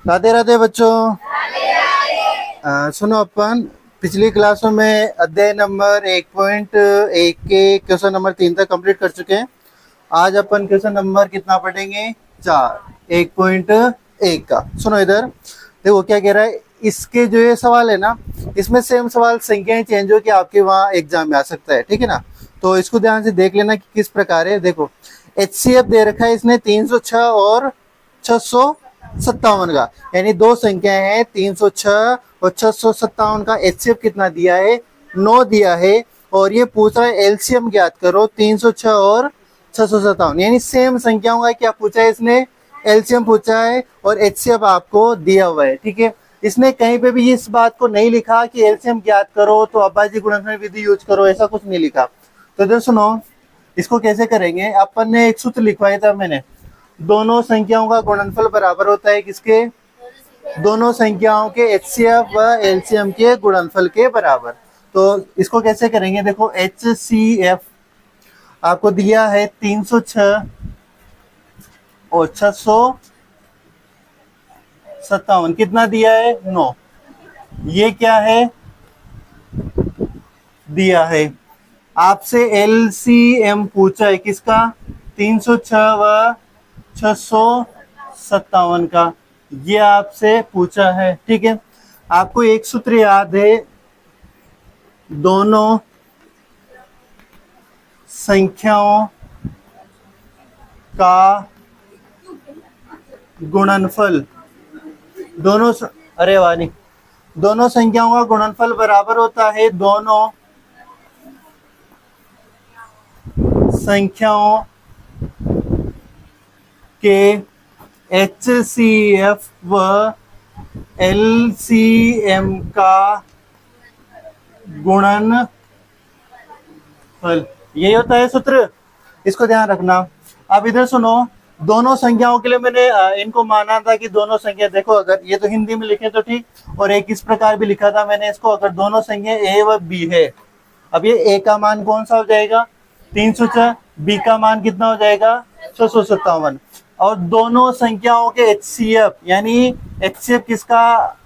राधे राधे बच्चों। सुनो, अपन पिछली क्लासों में अध्याय नंबर 1.1 के क्वेश्चन नंबर 3 तक कंप्लीट कर चुके हैं। आज अपन क्वेश्चन नंबर कितना पढ़ेंगे? 4, 1.1 का। सुनो इधर, देखो क्या कह रहा है। इसके जो ये सवाल है ना, इसमें सेम सवाल संख्याएं चेंज हो के आपके वहाँ एग्जाम में आ सकता है, ठीक है ना। तो इसको ध्यान से देख लेना कि किस प्रकार है। देखो HCF दे रखा है इसने 306 और 657 का, यानी दो संख्याएं हैं 306 और 657 का। HCF कितना दिया है? 9 दिया है। और ये पूछ रहा है एलसीएम ज्ञात करो 306 और 657, यानी सेम संख्याओं का क्या पूछा है इसने? एलसीएम पूछा है और HCF आपको दिया हुआ है, ठीक है। इसने कहीं पे भी इस बात को नहीं लिखा कि एलसीएम ज्ञात करो तो अभाज्य गुणनफल विधि यूज करो, ऐसा कुछ नहीं लिखा। तो इधर सुनो, इसको कैसे करेंगे। अपन ने एक सूत्र लिखवाया था मैंने, दोनों संख्याओं का गुणनफल बराबर होता है किसके? दोनों संख्याओं के HCF व LCM के गुणनफल के बराबर। तो इसको कैसे करेंगे? देखो HCF आपको दिया है 306 और 657, कितना दिया है? 9। ये क्या है? दिया है। आपसे LCM पूछा है किसका? 306 व 657 का, ये आपसे पूछा है, ठीक है। आपको एक सूत्र याद है, दोनों संख्याओं का गुणनफल, अरे वानी, दोनों संख्याओं का गुणनफल बराबर होता है दोनों संख्याओं के HCF व LCM का गुणनफल, यही होता है सूत्र, इसको ध्यान रखना। अब इधर सुनो, दोनों संख्याओं के लिए मैंने इनको माना था कि दोनों संख्या, देखो अगर ये तो हिंदी में लिखे तो ठीक, और एक इस प्रकार भी लिखा था मैंने इसको, अगर दोनों संख्या A व B है। अब ये A का मान कौन सा हो जाएगा? 306। B का मान कितना हो जाएगा? 657। और दोनों संख्याओं के HCF, यानी HCF किसका?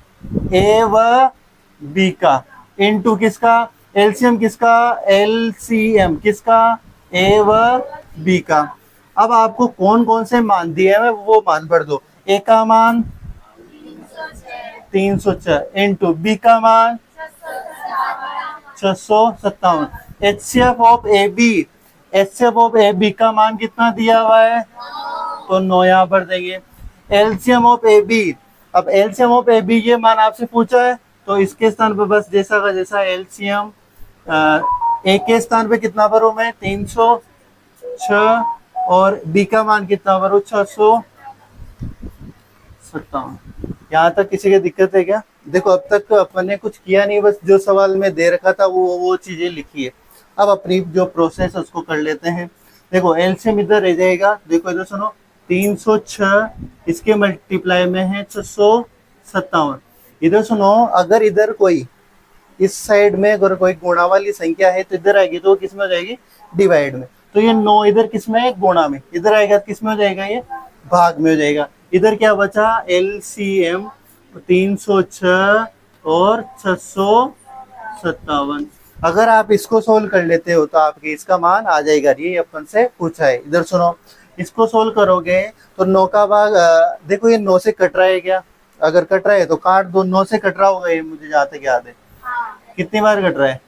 A व B का, इनटू किसका? LCM किसका? LCM किसका? A व B का। अब आपको कौन कौन से मान दिए हैं वो मान पढ़ दो। A का मान 306 इनटू B का मान 657। HCF of AB, HCF of AB का मान कितना दिया हुआ है? तो 9 यहाँ पर देंगे। LCM ऑफ AB, अब LCM ऑफ AB ये मान आपसे पूछा है, तो इसके स्थान पे बस जैसा का जैसा LCM, A के स्थान पे कितना भरूं मैं? 306, और B का मान कितना भरूं? 657। यहाँ तक किसी की दिक्कत है क्या? देखो अब तक अपन ने कुछ किया नहीं, बस जो सवाल में दे रखा था वो चीजें लिखी है। अब अपनी जो प्रोसेस है उसको कर लेते हैं। देखो एलसीएम इधर रह जाएगा, देखो इधर सुनो, 306 इसके मल्टीप्लाई में है 657। इधर सुनो, अगर इधर कोई इस साइड में अगर कोई गुणा वाली संख्या है तो इधर आएगी तो किस में हो जाएगी? डिवाइड में। तो ये 9 इधर किस में है? गुणा में। इधर आएगा किस में हो जाएगा? ये भाग में हो जाएगा। इधर क्या बचा? LCM 306 और 657। अगर आप इसको सोल्व कर लेते हो तो आपके इसका मान आ जाएगा। ये अपन से पूछा है। इधर सुनो, इसको सोल्व करोगे तो 9 का भाग, देखो ये 9 से कट रहा है क्या? अगर कट रहा है तो काट दो। 9 से कट रहा होगा ये, मुझे जहाँ तक याद है। कितनी बार कट रहा है?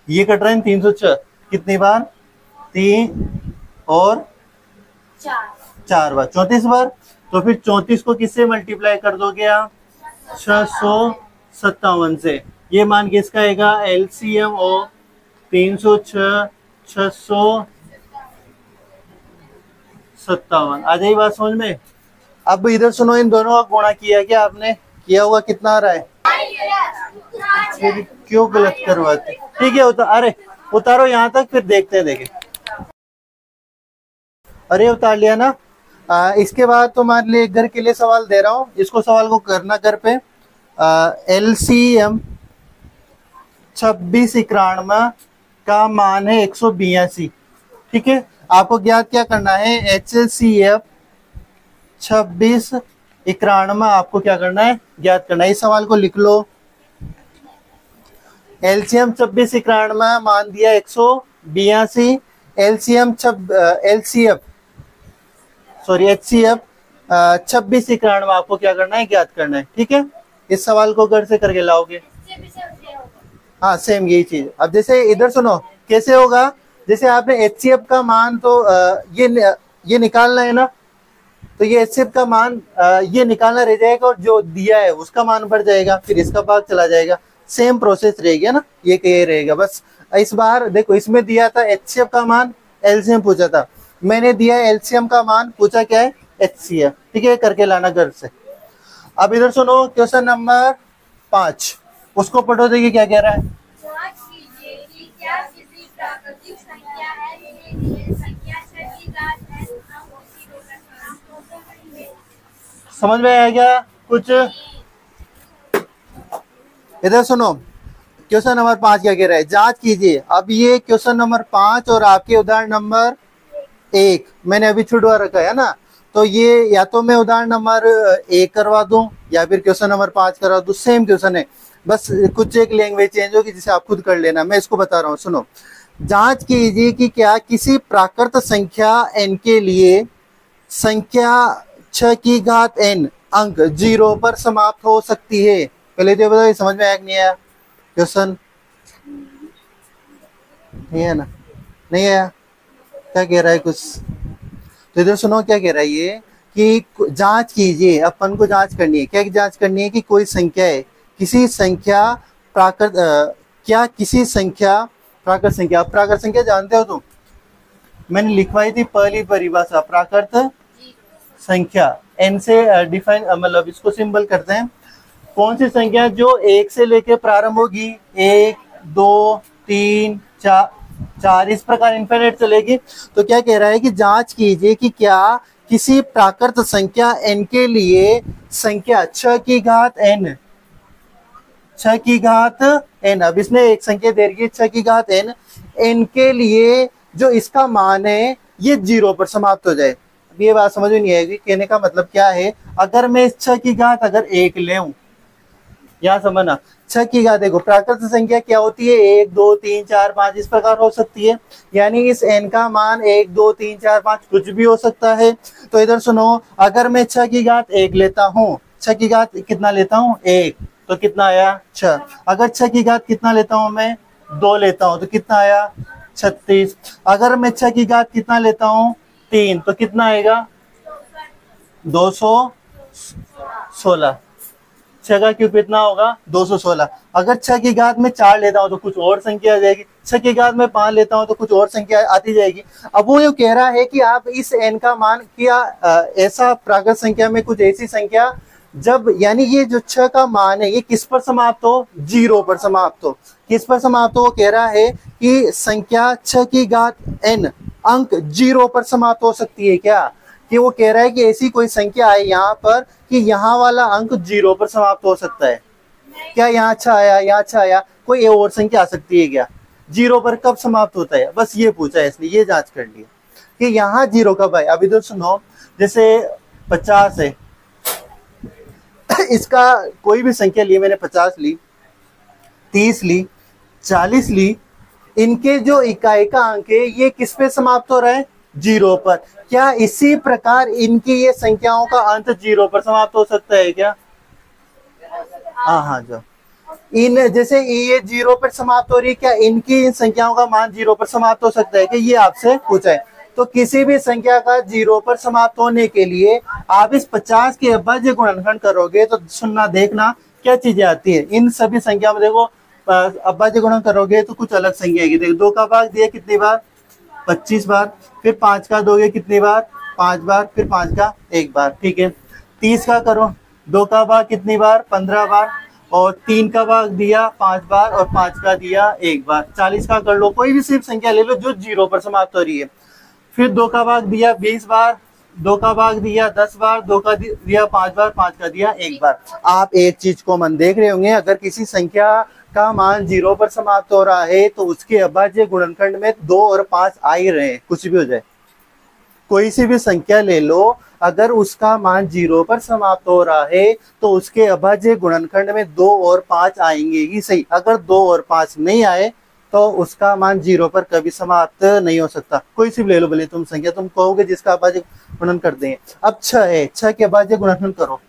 ये कट रहा है 306 कितनी बार? 3 और 4 बार, 34 बार। तो फिर 34 को किससे मल्टीप्लाई कर दोगे आप? 657 से। ये मान किसका आएगा? LCM और 306 657। आ जाएगी बात समझ में? अब इधर सुनो, इन दोनों का गुणा किया क्या आपने? किया हुआ कितना आ रहा है? क्यों गलत करवाते? ठीक है अरे उतारो यहाँ तक, फिर देखते हैं। देखे, अरे उतार लिया ना। इसके बाद तो मान ली एक घर के लिए सवाल दे रहा हूँ, इसको सवाल को करना घर पे। LCM 2691 का मान है 182, ठीक है। आपको ज्ञात क्या करना है? HCF 26 91 आपको क्या करना है, ज्ञात करना है। इस सवाल को लिख लो। एलसीएम 26 91 मान दिया 182, एलसीएम एलसीएफ सॉरी एचसीएफ 26 91 आपको क्या करना है, ज्ञात करना है। ठीक है, इस सवाल को घर से करके लाओगे। हाँ सेम यही चीज। अब जैसे इधर सुनो कैसे होगा, जैसे आपने एचसीएफ का मान तो ये निकालना है ना, तो ये एचसीएफ का मान ये निकालना रह जाएगा और जो दिया है उसका मान बढ़ जाएगा, फिर इसका भाग चला जाएगा। सेम प्रोसेस रहेगी ना, ये रहेगा। बस इस बार देखो इसमें दिया था एचसीएफ का मान, एलसीएम पूछा था, मैंने दिया एलसीएम का मान, पूछा क्या है एचसीएफ। ठीक है, करके लाना घर से। अब इधर सुनो क्वेश्चन नंबर 5, उसको पढ़ो, देखिए क्या कह रहा है। जांच कीजिए कि क्या किसी प्राकृतिक संख्या है के लिए संख्या 6 की घात n अंक 0 पर समाप्त हो सकती है। समझ में आया क्या कुछ? इधर सुनो क्वेश्चन नंबर 5 क्या कह रहा है, जांच कीजिए। अब ये क्वेश्चन नंबर 5 और आपके उदाहरण नंबर 1 मैंने अभी छुड़वा रखा है ना, तो ये या तो मैं उदाहरण नंबर 1 करवा दूं या फिर क्वेश्चन नंबर 5 करवा दूं, सेम क्वेश्चन है, बस कुछ एक लैंग्वेज चेंज होगी जिसे आप खुद कर लेना। मैं इसको बता रहा हूँ, सुनो। जांच कीजिए कि क्या किसी प्राकृत संख्या n के लिए संख्या 6 की घात n अंक 0 पर समाप्त हो सकती है। पहले तो बताओ समझ में आया कि नहीं आया क्वेश्चन? नहीं है ना, नहीं आया? क्या कह रहा है कुछ? तो इधर सुनो क्या कह रहा है ये कि जांच कीजिए, अपन को जांच करनी है। क्या जांच करनी है कि कोई संख्या है, किसी संख्या प्राकृत क्या किसी संख्या प्राकृत संख्या, प्राकृत संख्या जानते हो तुम? मैंने लिखवाई थी पहली परिभाषा, प्राकृत संख्या n से डिफाइन, मतलब इसको सिंबल करते हैं। कौन सी संख्या जो 1 से लेके प्रारंभ होगी, 1 2 3 4 इस प्रकार इनफिनिट चलेगी। तो क्या कह रहा है कि जांच कीजिए कि क्या किसी प्राकृत संख्या n के लिए संख्या 6 की घात n, 6 की घात n, अब इसने एक संख्या दे रही है 6 की घात n, n के लिए जो इसका मान है ये 0 पर समाप्त हो जाए। अब ये बात समझ में नहीं आएगी, कहने का मतलब क्या है, अगर मैं इस 6 की घात अगर 1 ले, यहाँ समझना, 6 की घात देखो प्राकृत संख्या क्या होती है, 1 2 3 4 5 इस प्रकार हो सकती है, यानी इस n का मान 1 2 3 4 5 कुछ भी हो सकता है। तो इधर सुनो, अगर मैं 6 की घात 1 लेता हूँ, 6 की घात कितना लेता हूँ 1, तो कितना आया 6। अगर 6 की घात कितना लेता हूँ मैं 2 लेता हूँ, तो कितना आया 36। अगर मैं 6 की घात कितना लेता हूँ 3, तो कितना आएगा 216। 6 का क्यूब कितना होगा 216। अगर 6 की घात में 4 लेता हूं तो कुछ और संख्या आ जाएगी, 6 की घात में 5 लेता हूं तो कुछ और संख्या आती जाएगी। अब वो ये कह रहा है कि आप इस n का मान किया ऐसा प्राकृत संख्या में कुछ ऐसी संख्या जब, यानी ये जो 6 का मान है ये किस पर समाप्त हो, 0 पर समाप्त हो। किस पर समाप्त हो? वो कह रहा है कि संख्या 6 की घात n अंक 0 पर समाप्त हो सकती है। क्या कि वो कह रहा है कि ऐसी कोई संख्या है यहाँ पर कि यहाँ वाला अंक 0 पर समाप्त हो सकता है। क्या यहाँ 6 आया, यहाँ 6 आया, कोई और संख्या आ सकती है क्या, 0 पर कब समाप्त होता है, बस ये पूछा है इसलिए ये जांच कर लिया कि यहाँ 0 कब आए। अब इधर सुनो, जैसे 50 है इसका कोई भी संख्या ली, मैंने 50 ली, 30 ली, 40 ली, इनके जो इकाई का अंक है ये किस पे समाप्त हो रहा है, 0 पर। क्या इसी प्रकार इनकी ये संख्याओं का अंत 0 पर समाप्त हो सकता है क्या? हाँ जो इन जैसे ये 0 पर समाप्त हो रही है, क्या इनकी इन संख्याओं का मान 0 पर समाप्त हो सकता है कि ये आपसे पूछा है। तो किसी भी संख्या का 0 पर समाप्त होने के लिए आप इस 50 के अभाज्य गुणनखंड करोगे तो सुनना देखना क्या चीजें आती है। इन सभी संख्या में देखो अभाज्य गुणन करोगे तो कुछ अलग संख्या आएगी। देखो 2 का भाग दिया कितनी बार, 25 बार, फिर 5 का दोगे कितनी बार, 5 बार, फिर 5 का 1 बार। ठीक है, 30 का करो, 2 का भाग कितनी बार, 15 बार, और 3 का भाग दिया 5 बार और 5 का दिया 1 बार। 40 का कर लो, कोई भी सिर्फ संख्या ले लो जो 0 पर समाप्त हो रही है। फिर 2 का भाग दिया 20 बार, 2 का भाग दिया 10 बार, 2 का दिया 5 बार, 5 का दिया 1 बार। आप एक चीज को मन देख रहे होंगे, अगर किसी संख्या का मान 0 पर समाप्त हो रहा है तो उसके अभाज्य गुणनखंड में 2 और 5 आ ही रहे हैं, कुछ भी हो जाए। कोई सी भी संख्या ले लो, अगर उसका मान 0 पर समाप्त हो रहा है तो उसके अभाज्य गुणनखंड में 2 और 5 आएंगे ही सही। अगर 2 और 5 नहीं आए तो उसका मान 0 पर कभी समाप्त नहीं हो सकता। कोई सी भी ले लो भले तुम संख्या, तुम कहोगे जिसका अभाज्य गुणन कर देंगे। अब 6 है, 6 के अभाज्य गुणनखंड करो।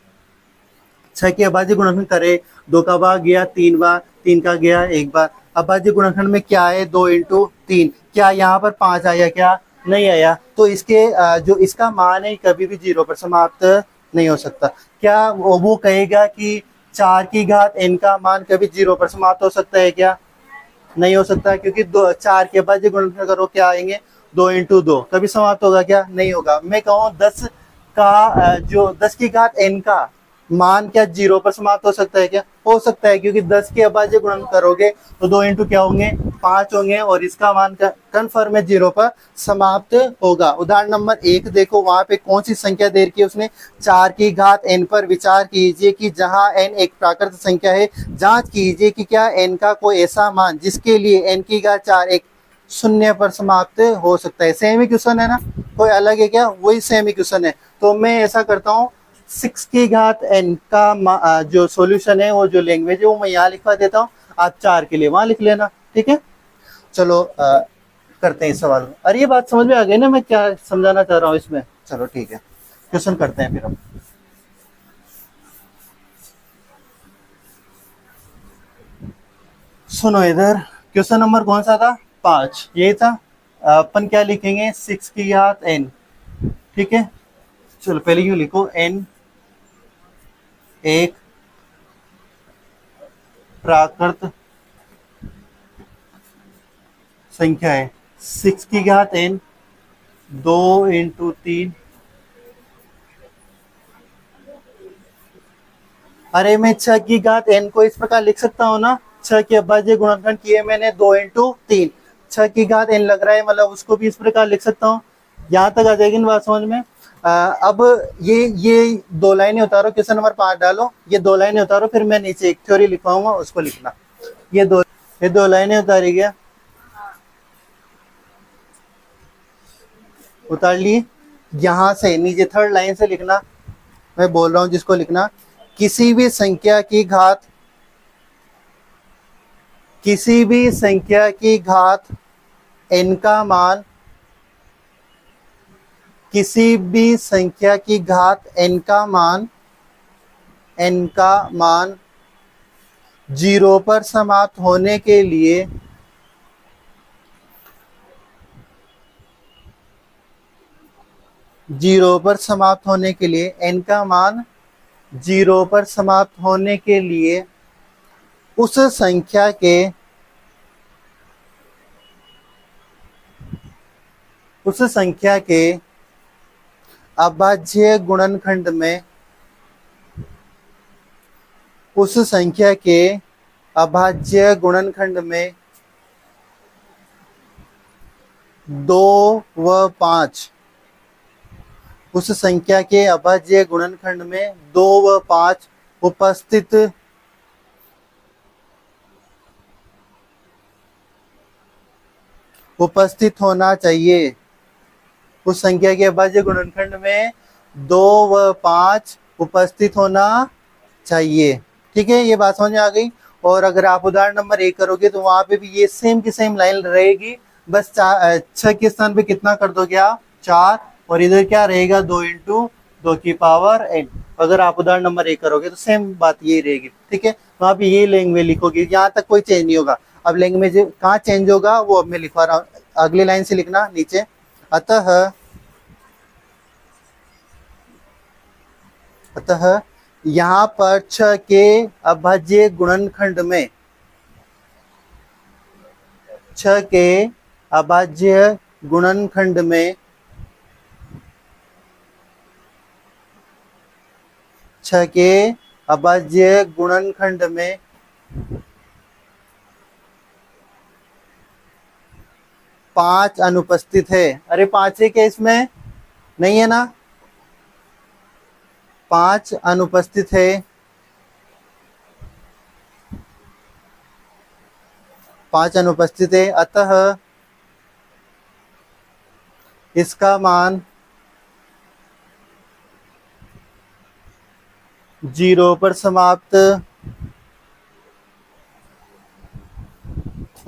6 के अभाज्य गुणनखंड करे, 2 का भाग गया 3 बार, 3 का गया 1 बार। अभाज्य गुणनखंड में क्या है, 2 इंटू 3। क्या यहाँ पर 5 आया, क्या नहीं आया? तो इसके जो इसका मान है कभी भी 0 पर समाप्त नहीं हो सकता। क्या वो कहेगा कि 4 की घात n का मान कभी 0 पर समाप्त हो सकता है? क्या नहीं हो सकता, क्योंकि 4 के अभाज्य गुणनखंड करो क्या आएंगे, 2 इंटू 2। कभी समाप्त होगा क्या? नहीं होगा। मैं कहूँ 10 का जो 10 की घात n का मान क्या 0 पर समाप्त हो सकता है? क्या हो सकता है, क्योंकि 10 के अभाज्य गुणन करोगे तो 2 इंटू क्या होंगे, 5 होंगे, और इसका मान कन्फर्म है 0 पर समाप्त होगा। उदाहरण नंबर 1 देखो, वहां पे कौन सी संख्या दे रखी है उसने, 4 की घात n पर विचार कीजिए कि जहां n एक प्राकृत संख्या है, जांच कीजिए कि क्या n का कोई ऐसा मान जिसके लिए n की घात 4 एक शून्य पर समाप्त हो सकता है। सेम ही क्वेश्चन है ना, कोई अलग है क्या? वही सेम ही क्वेश्चन है। तो मैं ऐसा करता हूँ, 6 की घात n का जो सॉल्यूशन है, वो जो लैंग्वेज है वो मैं यहाँ लिखवा देता हूँ, आप 4 के लिए वहां लिख लेना। ठीक है, चलो करते हैं इस सवाल में। अरे ये बात समझ में आ गई ना मैं क्या समझाना चाह रहा हूँ इसमें? चलो ठीक है, क्वेश्चन करते हैं फिर हम। सुनो इधर, क्वेश्चन नंबर कौन सा था, 5 ये था। अपन क्या लिखेंगे, 6 की घात n। ठीक है, चलो पहले यूं लिखो, n एक प्राकृत संख्या है। 6 की घात n 2 इंटू 3। अरे मैं 6 की घात n को इस प्रकार लिख सकता हूँ ना, 6 के अभाज्य गुणनखंड किए मैंने 2 इंटू 3, 6 की घात n लग रहा है, मतलब उसको भी इस प्रकार लिख सकता हूँ। यहाँ तक आ जाएगी ना बात समझ में? अब ये 2 लाइनें उतारो, क्वेश्चन नंबर 5 डालो, ये 2 लाइनें उतारो, फिर मैं नीचे एक थ्योरी लिखवाऊंगा उसको लिखना। ये दो लाइनें उतारी गया, उतार लिए। यहां से नीचे थर्ड लाइन से लिखना, मैं बोल रहा हूं जिसको लिखना, किसी भी संख्या की घात, किसी भी संख्या की घात n का मान, किसी भी संख्या की घात n का मान, n का मान 0 पर समाप्त होने के लिए 0 पर समाप्त होने के लिए, n का मान 0 पर समाप्त होने के लिए उस संख्या के, उस संख्या के अभाज्य गुणनखंड में, उस संख्या के अभाज्य गुणनखंड में 2 व 5, उस संख्या के अभाज्य गुणनखंड में 2 व 5 उपस्थित होना चाहिए। उस संख्या के अभाज्य गुणनखंड में 2 व 5 उपस्थित होना चाहिए। ठीक है, ये बात समझ में आ गई। और अगर आप उदाहरण नंबर 1 करोगे तो वहां पे भी ये सेम की सेम लाइन रहेगी, बस 6 के स्थान पे कितना कर दोगे आप, 4, और इधर क्या रहेगा, 2 इंटू 2 की पावर n। अगर आप उदाहरण नंबर 1 करोगे तो सेम बात यही रहेगी। ठीक है, वहां पे ये लैंग्वेज लिखोगे, यहाँ तक कोई चेंज नहीं होगा। अब लैंग्वेज कहाँ चेंज होगा वो अब मैं लिखवा रहा हूँ, अगली लाइन से लिखना नीचे, अतः यहाँ पर 6 के अभाज्य गुणनखंड में, 6 के अभाज्य गुणनखंड में 6 के अभाज्य गुणनखंड में 5 अनुपस्थित है। अरे 5 है क्या इसमें? नहीं है ना, 5 अनुपस्थित है। 5 अनुपस्थित है, अतः इसका मान जीरो पर समाप्त,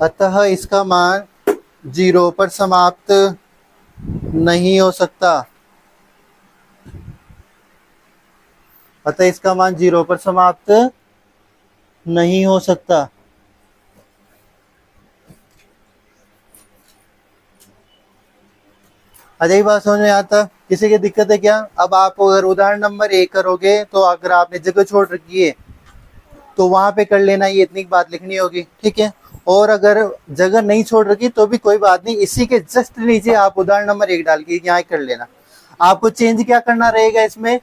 अतः इसका मान जीरो पर समाप्त नहीं हो सकता। अतः इसका मान जीरो पर समाप्त नहीं हो सकता। अजय बात समझ में आता? किसी की दिक्कत है क्या? अब आप अगर उदाहरण नंबर 1 करोगे तो अगर आपने जगह छोड़ रखी है तो वहां पे कर लेना, ये इतनी बात लिखनी होगी, ठीक है। और अगर जगह नहीं छोड़ रखी तो भी कोई बात नहीं, इसी के जस्ट नीचे आप उदाहरण नंबर 1 डाल के यहाँ कर लेना। आपको चेंज क्या करना रहेगा इसमें?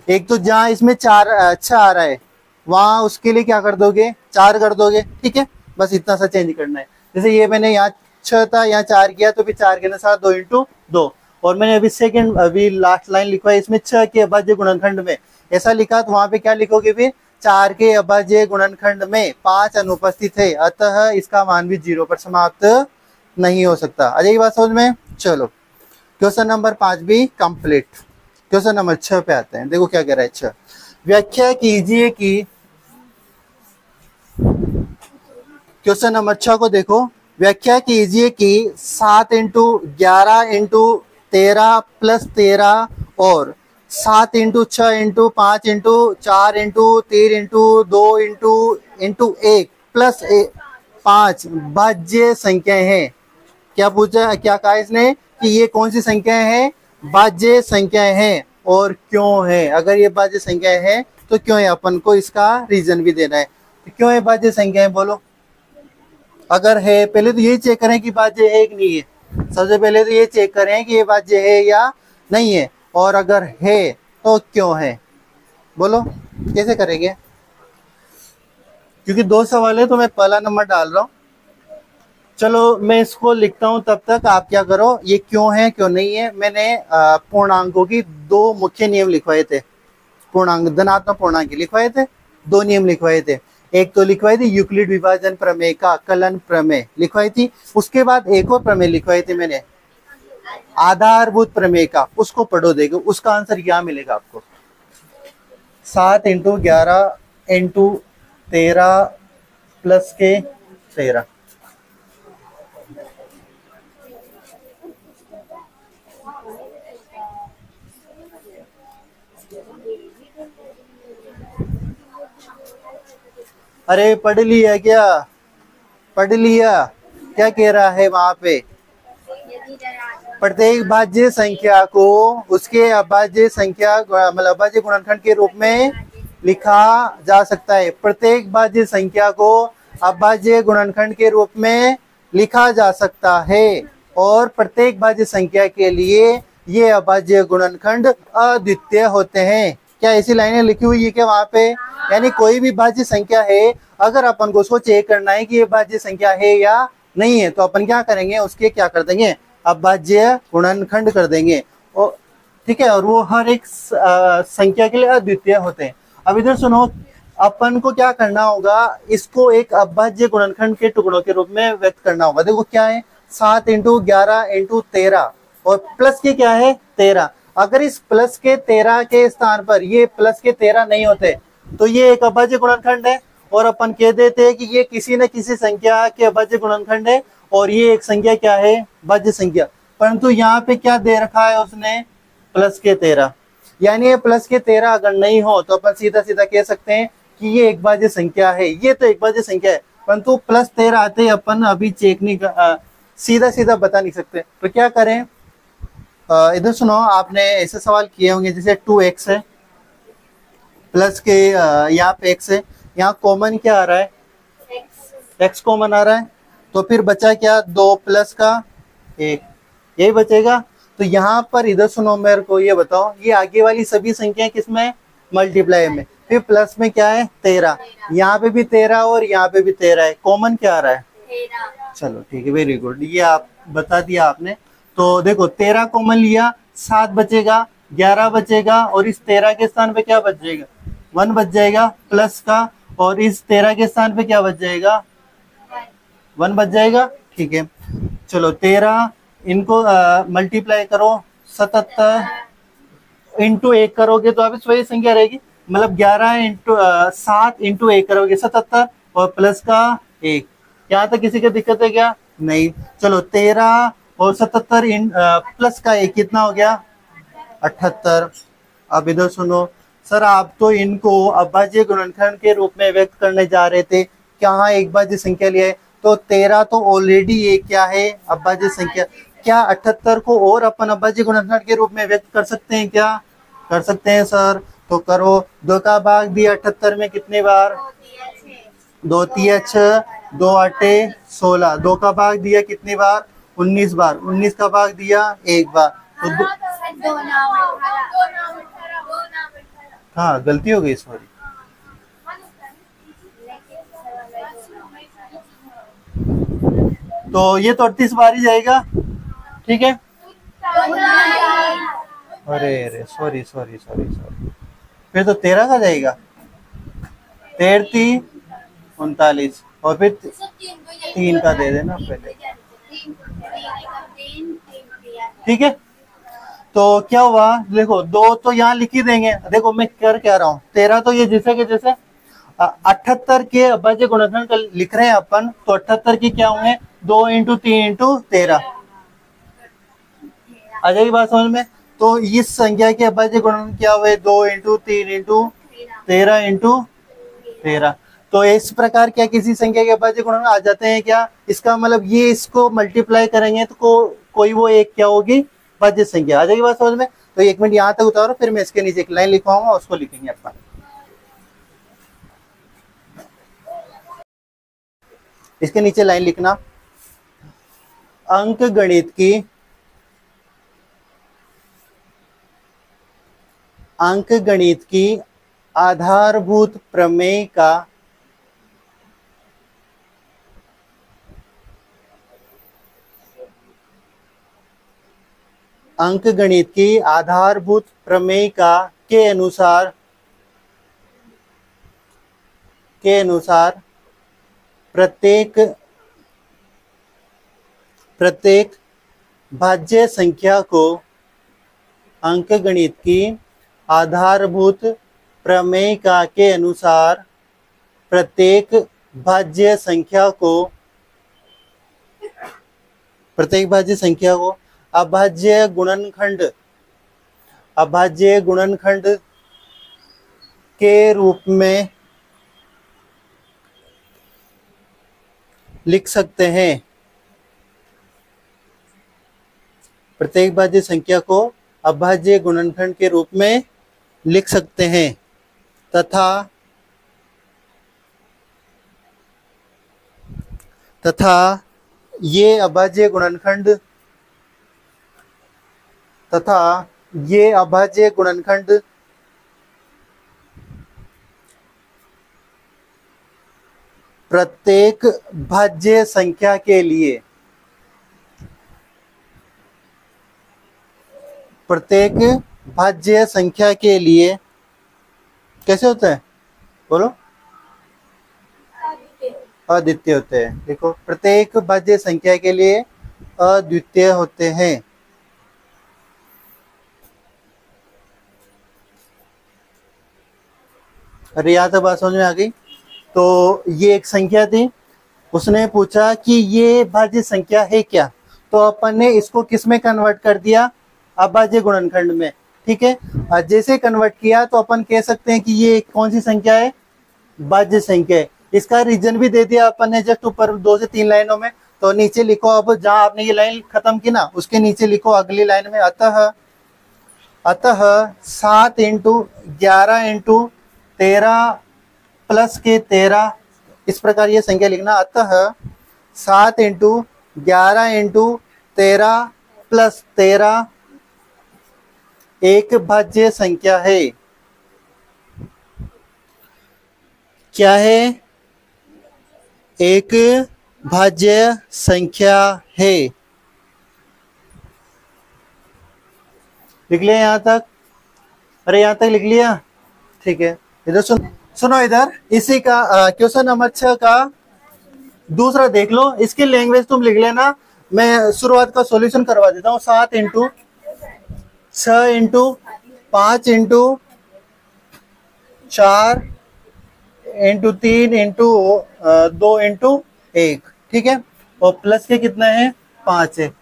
एक तो जहाँ इसमें 4 अच्छा आ रहा है वहां उसके लिए क्या कर दोगे? 4 कर दोगे, ठीक है। बस इतना सा चेंज करना है। जैसे ये मैंने यहाँ 6 था, यहाँ 4 किया तो फिर 4 के अनुसार 2 इंटू 2। और मैंने अभी लास्ट लाइन लिखवा है इसमें 6 के अभाज्य गुणनखंड में ऐसा लिखा, तो वहां पे क्या लिखोगे फिर? 4 के अभाज्य गुणनखंड में 5 अनुपस्थित है, अतः इसका मान भी 0 पर समाप्त नहीं हो सकता। आ जाएगी बात समझ में? चलो क्वेश्चन नंबर 5 भी कंप्लीट। क्वेश्चन नंबर 6 पे आते हैं। देखो क्या कह रहा है। 6, व्याख्या कीजिए कि, क्वेश्चन नंबर 6 को देखो। व्याख्या कीजिए कि 7 इंटू 11 इंटू 13 प्लस 13 और 7 into 6 into 5 into 4 into 3 into 2 into 1 plus 5 भाज्य संख्याएं हैं। क्या पूछा, क्या कहा इसने कि ये कौन सी संख्याएं हैं? भाज्य संख्याएं हैं। और क्यों है? अगर ये भाज्य संख्याएं हैं तो क्यों है? अपन को इसका रीजन भी देना है। तो क्यों है भाज्य संख्याएं? बोलो। अगर है, पहले तो ये चेक करें कि भाज्य है कि नहीं है। सबसे पहले तो ये चेक करें कि ये भाज्य है या नहीं है, और अगर है तो क्यों है। बोलो कैसे करेंगे? क्योंकि 2 सवाल है तो मैं पहला नंबर डाल रहा हूं। चलो मैं इसको लिखता हूं, तब तक आप क्या करो, ये क्यों है क्यों नहीं है। मैंने पूर्णांकों की 2 मुख्य नियम लिखवाए थे। पूर्णांक, धनात्मक पूर्णांक लिखवाए थे, 2 नियम लिखवाए थे। एक तो लिखवाई थी यूक्लिड विभाजन प्रमेय का कलन प्रमेय लिखवाई थी। उसके बाद एक और प्रमेय लिखवाई थी मैंने, आधारभूत प्रमेय का। उसको पढ़ो, देखो उसका आंसर क्या मिलेगा आपको। 7 इंटू 11 इंटू 13 प्लस के 13। अरे पढ़ लिया क्या? पढ़ लिया? क्या कह रहा है वहां पे? प्रत्येक भाज्य संख्या को उसके अभाज्य संख्या मतलब अभाज्य गुणनखंड के रूप में लिखा जा सकता है। प्रत्येक भाज्य संख्या को अभाज्य गुणनखंड के रूप में लिखा जा सकता है, और प्रत्येक भाज्य संख्या के लिए ये अभाज्य गुणनखंड अद्वितीय होते हैं। क्या ऐसी लाइनें लिखी हुई है क्या वहां पे? यानी कोई भी भाज्य संख्या है, अगर अपन को उसको चेक करना है कि ये भाज्य संख्या है या नहीं है, तो अपन क्या करेंगे, उसके क्या कर देंगे, अभाज्य गुणनखंड कर देंगे। और ठीक है, और वो हर एक संख्या के लिए अद्वितीय होते हैं। अब इधर सुनो, अपन को क्या करना होगा, इसको एक अभाज्य गुणनखंड के टुकड़ों के रूप में व्यक्त करना होगा। देखो क्या है, 7 इंटू 11 इंटू 13 और प्लस के क्या है 13। अगर इस प्लस के 13 के स्थान पर ये प्लस के 13 नहीं होते तो ये एक अभाज्य गुणनखंड है, और अपन कह देते हैं कि ये किसी न किसी संख्या के अभाज्य गुणनखंड है, और ये एक संख्या क्या है, भाज्य संख्या। परंतु यहाँ पे क्या दे रखा है उसने, प्लस के 13। यानी ये प्लस के 13 अगर नहीं हो तो अपन सीधा सीधा कह सकते हैं कि ये एक भाज्य संख्या है। ये तो एक भाज्य संख्या है, परंतु प्लस 13 आते ही अपन अभी चेक नहीं सीधा सीधा बता नहीं सकते। तो क्या करें, इधर सुनो, आपने ऐसे सवाल किए होंगे जैसे 2x है, प्लस के यहाँ पे x है, यहाँ कॉमन क्या आ रहा है, x कॉमन आ रहा है, तो फिर बचा क्या, 2 प्लस का 1, यही बचेगा। तो यहाँ पर इधर सुनो, मेरे को ये बताओ, ये आगे वाली सभी संख्याएं किसमें, मल्टीप्लाई में। फिर प्लस में क्या है 13, यहाँ पे भी 13 और यहाँ पे भी 13 है, कॉमन क्या आ रहा है, चलो ठीक है, वेरी गुड, ये आप बता दिया आपने। तो देखो 13 कॉमन लिया, 7 बचेगा, 11 बचेगा, और इस 13 के स्थान पे क्या बच जाएगा, 1 बच जाएगा प्लस का, और इस 13 के स्थान पे क्या बच जाएगा, 1 बच जाएगा। ठीक है, चलो 13 इनको मल्टीप्लाई करो, 77 इंटू 1 करोगे तो आप वही संख्या रहेगी, मतलब 11 इंटू 7 इंटू 1 करोगे 77 और प्लस का 1। यहाँ तक किसी का दिक्कत है क्या? नहीं। चलो 13 और 77 प्लस का 1 कितना हो गया? 78। अब इधर सुनो सर, आप तो इनको अभाज्य गुणनखंड के रूप में व्यक्त करने जा रहे थे, क्या एक भाज्य संख्या लिया है? तो 13 तो ऑलरेडी ये क्या है? अभाज्य संख्या। क्या 78 को और अपन अभाज्य गुणनखंड के रूप में व्यक्त कर सकते हैं क्या? कर सकते हैं सर। तो करो, 2 का भाग दिया 78 में कितने बार? 2 तिया 6, 2 आठे 16। 2 का भाग दिया कितनी बार? 19 बार। 19 का भाग दिया 1 बार। तो हाँ, गलती हो गई, सॉरी। तो ये तो 38 बार ही जाएगा, ठीक है। अरे अरे सॉरी सॉरी सॉरी सॉरी, फिर तो 13 का जाएगा। 13 39 और फिर 3 का दे देना पहले, ठीक है। तो क्या हुआ, देखो 2 तो यहाँ लिख ही देंगे। देखो मैं कर क्या रहा हूँ, 13 तो ये जैसे के जैसे 78 के अभाज्य गुणनखंड लिख रहे हैं अपन, तो 78 की क्या होंगे? 2 इंटू 3 इंटू 13। आ जाएगी बात समझ में? तो इस संख्या के अभाज्य गुणनखंड क्या हुए? 2 इंटू 3 इंटू 13 इंटू 13। तो इस प्रकार क्या किसी संख्या के अभाज्य गुणनखंड आ जाते हैं क्या? इसका मतलब ये इसको मल्टीप्लाई करेंगे तो कोई वो एक क्या होगी? अभाज्य संख्या। आ जाएगी बात समझ में? तो 1 मिनट यहाँ तक उतारो, फिर मैं इसके नीचे एक लाइन लिखवाऊंगा, उसको लिखेंगे अपन। इसके नीचे लाइन लिखना, अंक गणित की आधारभूत प्रमेय का अंकगणित की आधारभूत प्रमेय का के अनुसार प्रत्येक भाज्य संख्या को अंकगणित की आधारभूत प्रमेय का के अनुसार प्रत्येक भाज्य संख्या को अभाज्य गुणनखंड के रूप में लिख सकते हैं। प्रत्येक भाज्य संख्या को अभाज्य गुणनखंड के रूप में लिख सकते हैं तथा ये अभाज्य गुणनखंड प्रत्येक भाज्य संख्या के लिए कैसे होता है? बोलो। अद्वितीय होते हैं। देखो, प्रत्येक भाज्य संख्या के लिए अद्वितीय होते हैं। अरे यहाँ तक बात समझ में आ गई? तो ये एक संख्या थी, उसने पूछा कि ये भाज्य संख्या है क्या, तो अपन ने इसको किस में कन्वर्ट कर दिया? अभाज्य गुणनखंड में, ठीक है। जैसे कन्वर्ट किया तो अपन कह सकते हैं कि ये कौन सी संख्या है? भाज्य संख्या है। इसका रीजन भी दे दिया अपन ने जस्ट ऊपर 2 से 3 लाइनों में। तो नीचे लिखो, अब जहां आपने ये लाइन खत्म की ना, उसके नीचे लिखो अगली लाइन में, अतः 7 इंटू 11 इंटू 13 प्लस के 13, इस प्रकार ये संख्या लिखना। अतः 7 इंटू 11 इंटू 13 प्लस 13 एक भाज्य संख्या है। क्या है? एक भाज्य संख्या है। लिख लिया यहाँ तक? अरे यहाँ तक लिख लिया, ठीक है। इधर सुनो इधर, इसी का क्वेश्चन नंबर 6 का दूसरा देख लो। इसकी लैंग्वेज तुम लिख लेना, मैं शुरुआत का सॉल्यूशन करवा देता हूँ। 7 into 6 into 5 into 4 into 3 into 2 into 1, ठीक है। और प्लस के कितना है 5 है।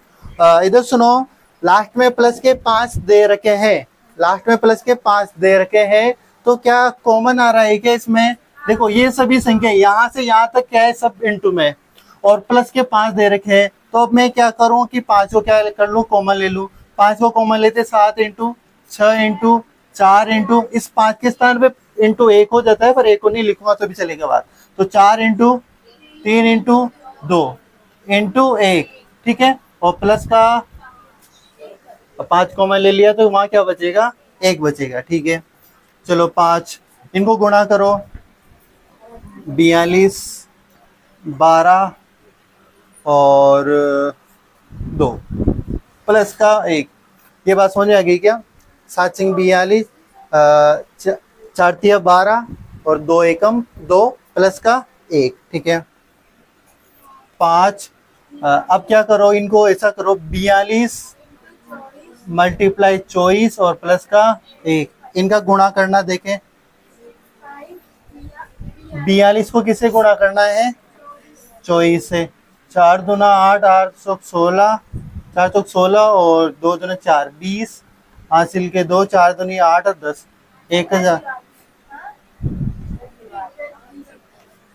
इधर सुनो, लास्ट में प्लस के 5 दे रखे हैं, लास्ट में प्लस के 5 दे रखे हैं, तो क्या कॉमन आ रहा है क्या इसमें? देखो ये सभी संख्या यहाँ से यहाँ तक क्या है सब इंटू में, और प्लस के 5 दे रखे हैं, तो अब मैं क्या करूं कि 5 को क्या कर लूं, कॉमन ले लूं। 5 को कॉमन लेते 7 इंटू 6 इंटू 4 इंटू, इस 5 के स्थान पे इंटू 1 हो जाता है, पर 1 को नहीं लिखूंगा तो भी चलेगा बात। तो 4 इंटू 3 इंटू 2 इंटू 1, ठीक है। और प्लस का 5 कॉमन ले लिया तो वहां क्या बचेगा, 1 बचेगा, ठीक है। चलो 5 इनको गुणा करो, 42 12 और 2 प्लस का 1। ये बात समझ में आ गई क्या? 7 सिंह 42, 4 तिया 12 और 2 एकम 2 प्लस का 1, ठीक है। 5 अब क्या करो, इनको ऐसा करो 42 मल्टीप्लाई 24 और प्लस का 1, इनका गुणा करना देखें। 42 को किससे गुणा करना है, 24 से। 4 दूना 8, 8 चौक 16, 4 चौक 16 और 2 दूना 4 20, हासिल के 2, 4 दूनी 8 और 10, 1000,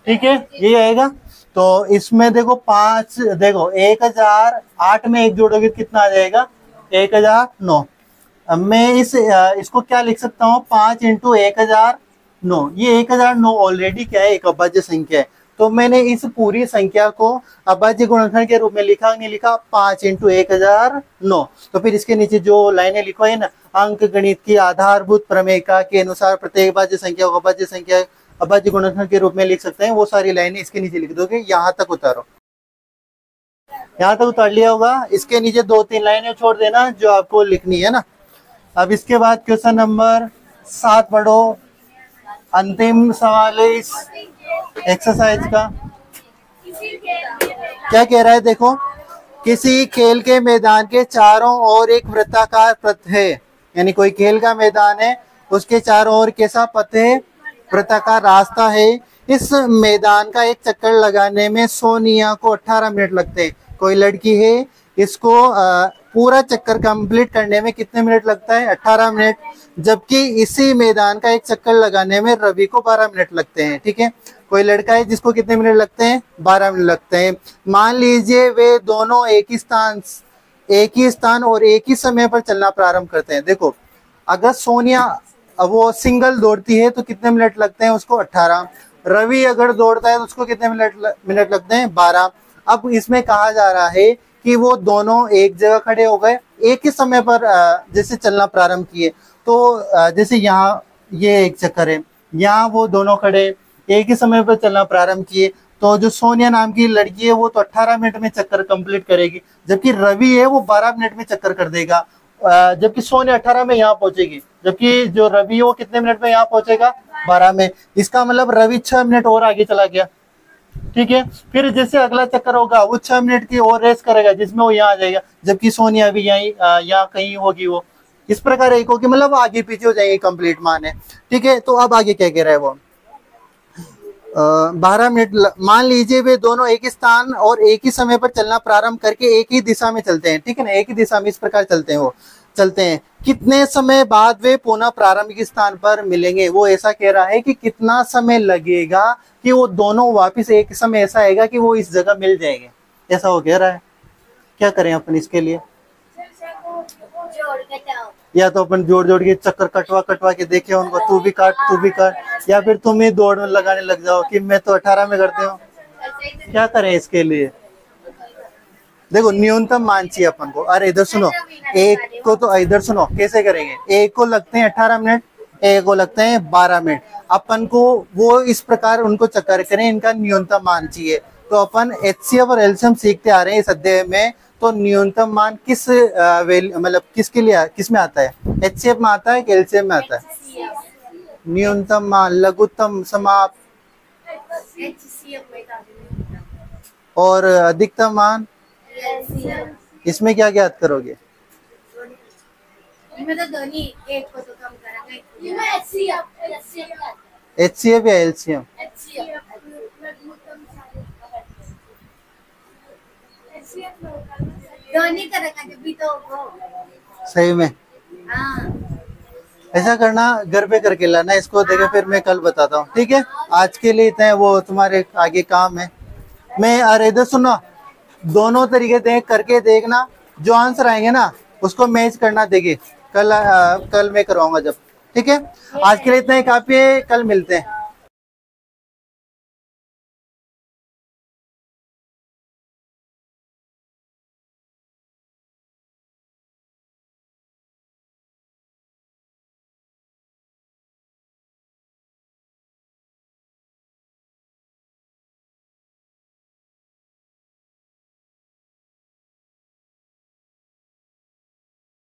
ठीक है, यही आएगा। तो इसमें देखो 5, देखो 1000, 8 में 1 जोड़ोगे कितना आ जाएगा, 1009। अब मैं इसको क्या लिख सकता हूँ, 5 इंटू 1009। ये 1009 ऑलरेडी क्या है, एक अभाज्य संख्या है, तो मैंने इस पूरी संख्या को अभाज्य गुणनखंड के रूप में लिखा, नहीं लिखा, 5 इंटू 1009। तो फिर इसके नीचे जो लाइनें लिखो है ना, अंक गणित की आधारभूत प्रमेयिका के अनुसार प्रत्येक अभाज्य संख्या को अभाज्य संख्या अभाज्य गुणनखंड के रूप में लिख सकते हैं, वो सारी लाइनें इसके नीचे लिख दोगे। यहाँ तक उतारो, यहाँ तक उतार लिया होगा। इसके नीचे 2-3 लाइनें छोड़ देना जो आपको लिखनी है ना। अब इसके बाद क्वेश्चन नंबर 7 पढ़ो, अंतिम सवाल है इस एक्सरसाइज का। क्या कह रहा है देखो, किसी खेल के मैदान के चारों ओर एक वृत्ताकार पथ है, यानी कोई खेल का मैदान है, उसके चारों ओर कैसा पथ है, वृत्ताकार रास्ता है। इस मैदान का एक चक्कर लगाने में सोनिया को 18 मिनट लगते हैं। कोई लड़की है, इसको पूरा चक्कर कंप्लीट करने में कितने मिनट लगता है, 18 मिनट। जबकि इसी मैदान का एक चक्कर लगाने में रवि को 12 मिनट लगते हैं, ठीक है। कोई लड़का है जिसको कितने मिनट लगते हैं, 12 मिनट लगते हैं। मान लीजिए वे दोनों एक ही स्थान और एक ही समय पर चलना प्रारंभ करते हैं। देखो अगर सोनिया वो सिंगल दौड़ती है तो कितने मिनट लगते हैं उसको, 18। रवि अगर दौड़ता है तो उसको कितने मिनट लगते हैं, 12। अब इसमें कहा जा रहा है कि वो दोनों एक जगह खड़े हो गए, एक ही समय पर जैसे चलना प्रारंभ किए। तो जैसे यहाँ ये एक चक्कर है, यहाँ वो दोनों खड़े एक ही समय पर चलना प्रारंभ किए, तो जो सोनिया नाम की लड़की है वो तो 18 मिनट में चक्कर कंप्लीट करेगी, जबकि रवि है वो 12 मिनट में चक्कर कर देगा। जबकि सोनिया 18 में यहाँ पहुंचेगी, जबकि जो रवि है वो कितने मिनट में यहाँ पहुंचेगा, 12 में। इसका मतलब रवि 6 मिनट और आगे चला गया, ठीक है। फिर जैसे अगला चक्कर होगा वो 6 मिनट की और रेस करेगा, जिसमें वो यहाँ आ जाएगा, जबकि सोनिया भी यहाँ कहीं होगी। वो इस प्रकार एक होगी, मतलब आगे पीछे हो जाएगी, कंप्लीट मान है, ठीक है। तो अब आगे क्या कह रहा है वो, 12 मिनट। मान लीजिए वे दोनों एक ही स्थान और एक ही समय पर चलना प्रारंभ करके एक ही दिशा में चलते हैं, ठीक है ना, एक ही दिशा में इस प्रकार चलते हैं, वो चलते हैं। कितने समय बाद वे पुनः प्रारंभिक स्थान पर मिलेंगे, वो ऐसा कह रहा है कि कितना समय लगेगा कि वो दोनों वापस एक समय ऐसा आएगा कि वो इस जगह मिल जाएंगे, ऐसा वो कह रहा है। क्या करें अपन इसके लिए, या तो अपन जोड़ जोड़ के चक्कर कटवा के देखे उनको, तू भी काट, या फिर तुम ही दौड़ लगाने लग जाओ कि मैं तो 18 में करते हूँ। क्या करें इसके लिए, देखो न्यूनतम मान चाहिए अपन को। अरे इधर सुनो, एक को तो इधर सुनो कैसे करेंगे, एक को लगते हैं 18 मिनट, एक को लगते हैं 12 मिनट। अपन को वो इस प्रकार उनको चक्कर करें, इनका न्यूनतम मान चाहिए। तो अपन एचसीएफ और एलसीएम सीखते आ रहे हैं इस अध्याय में। तो न्यूनतम मान किस मतलब किसके लिए, किस में आता है, एचसीएफ में आता है कि एलसीएम में आता है? न्यूनतम मान, लघुत्तम, समाप्त और अधिकतम मान, इसमें क्या ज्ञात करोगे? मैं तो दोनों एक को तो कम करेंगे। ये मैं HCF या LCM? दोनों करेगा जब भी तो वो। सही में हाँ ऐसा करना, घर पे करके लाना इसको, देखे फिर मैं कल बताता हूँ, ठीक है? आज के लिए इतना है, वो तुम्हारे आगे काम है। मैं अरे इधर सुनो, दोनों तरीके देख करके देखना, जो आंसर आएंगे ना उसको मैच करना, देखिए कल कल मैं करवाऊंगा जब, ठीक है? आज के लिए इतना ही काफी है, कल मिलते हैं।